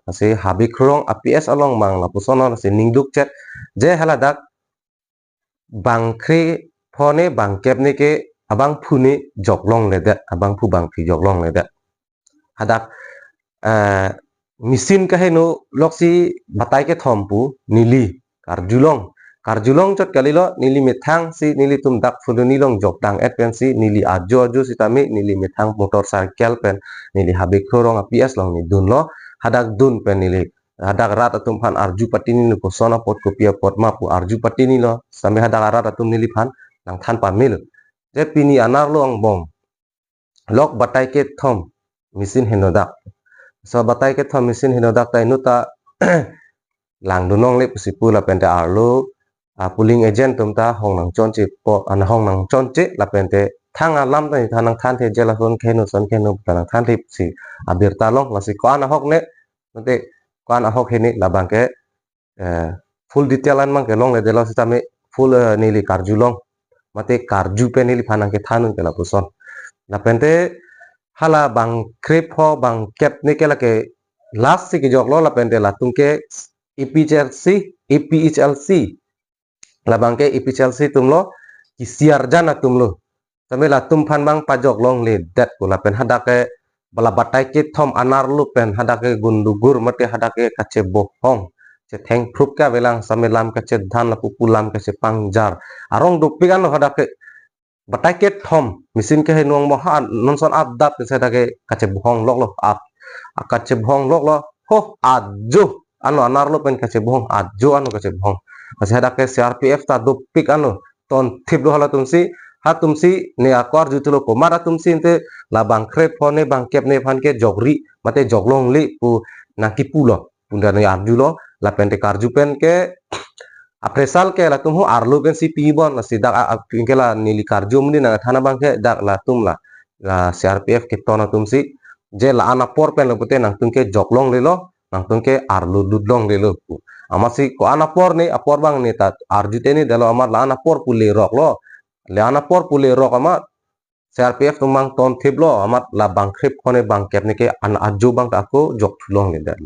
si habik rong APS along mang la pusono si ningduk chat je haladak bangkre phone bangkep ne ke abang phune joklong ledet abang phu bang phi joklong ledet hadak mesin kaheno loksi batai ke thompu nili karjulong chot kalilo nili methang si nili tum dak fuluni long jokdang et pen si nili ajo si tami nili methang motorcycle pen nili habik rong APS long ni dun lo hadak dun pen nili hadak rat atum phan arju patini ni kosona pot kopia pot mapu arju patini lo sampai hadak rat atum nili phan nang than pa mil je pini anar lo ang bong lok batai ke thom mesin henodak so batai ke thom mesin henodak ta inuta lang dunong le pusipu la pente arlo pooling agent tumta hong nang chonche po an hong nang chonche la pente thang alam ta thanang than the jela son khenu tanang than the si abir talong la si kwan hok ne nte kwan hok heni la bangke full detail an mang ke long le delo si tame full nili karjulong mate karju pe nili phanang ke thanun ke la puson la pente hala bang krep ho bang kep ne ke la ke last si ke joklo la pente la tungke EPHLC la bangke EPHLC tumlo kisiar jana tumlo tame la tum phan bang pajok long le dat ko la pen hadake bala batai ke thom anar lu pen hadake gundugur mate hadake kache bohong che theng prup ka belang samelam kache dhan la pupulam kache pangjar arong dupigan hadake batai ke thom mesin ke nuang mo ha non son adap se hadake kache bohong lok lo ap kache bohong lok lo ho ajo anu anar lu pen kache bohong ajo anu kache bohong masih hadake CRPF ta dupik anu ton thip lo hala tumsi ne akor jutulo ko mara tumsi inte la bang krep phone bang kep ne phan ke jogri mate joglong li pu nakipulo punda ne arjulo la pente karju pen ke apresal ke la tum hu arlo pen si pibon la sidak ke la nili karju muni na thana bang ke dak la tum la CRPF ke tona tumsi je la ana por pen lo pute nang tum ke joglong le lo nang tum ke arlo dudlong le lo amasi ko ana por ni apor bang ni ta arjute ni dalo amar la ana por pule rok lo le ana por pule rok ama CRPF tumang ton thiblo amat la bang krip khone bang kep ni ke an ajo bang ta ko jok thulong le dal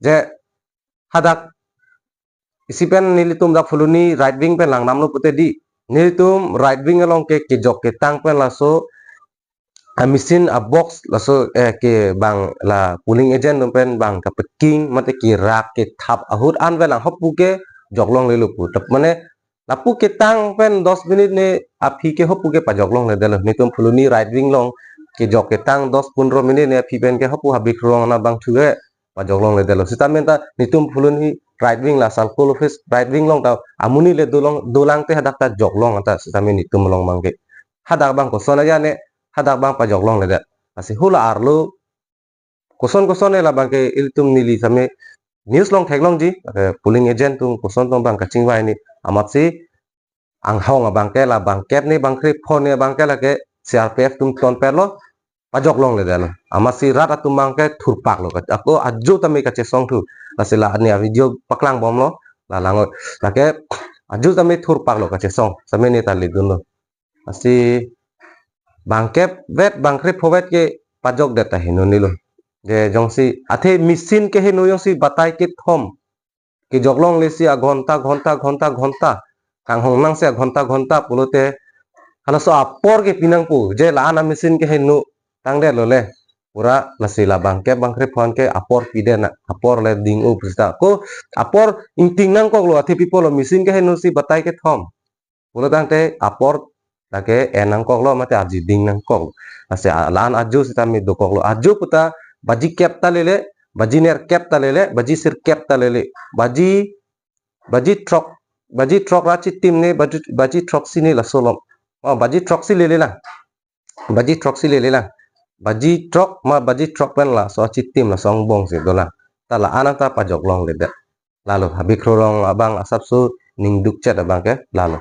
je hadak isipen nilitum da fuluni right wing pen lang namlo pute di nilitum right wing along ke jok ke tang pen la so mesin a box la so ke bang la pooling agent pen bang ka peking mate ki rak ke thap ahut an velang hopu ke joklong le lupu tap mane lapu ke tang pen 10 minit ne api ke hopu ke pajoklong le delo nitum fuluni right wing long ke jok ke tang 10-15 minit ne api pen ke hopu habik rong na bang thuge pajoklong le delo sitamenta nitum fuluni right wing la salkul office right wing long ta amuni le dolang te hadak ta joklong ata sitamen nitum long mangke hadak bang ko sona ya ne hadak bang pajoklong le dat asi hula arlo koson la bangke iltum nili same news long theklong ji pooling agent tum koson tong bang kaching wai ni amat si ang hong bangke la bangket ni bangkri phone ni bangke la ke CRPF tum ton perlo pajok long le dalo amasi rat atum bangke thurpak lo ako ajo tami kache song thu lasila ani video paklang bom lo la langot la ke ajo tami thurpak lo kache song same ni tali dun lo asi bangkep vet bangkri phovet ke pajok deta hinuni lo je jongsi athe mesin ke hinu jongsi batai ke thom ke joglong lesi a घंटा kang hong nang se घंटा pulote hala so apor ke pinang pu je la ana mesin ke henu tang de lole pura lasi la bangke bangkre phone ke apor pide na apor le ding u prista ko apor inting nang ko lo athe pipo lo mesin ke henu si batai ke thom pulo tang te apor lage enang ko lo mate aji ding nang ko ase lan ajo sita mi do ko lo ajo puta baji kep ta lele baji ner kep ta lele baji sir kep ta lele baji trok rachi tim ne baji trok sini la solom baji trok si lele la baji trok pen la so chi tim la song bong se dola ta la anak ta pajok long le lalu habik rorong abang asap su ning duk chat abang ke lalu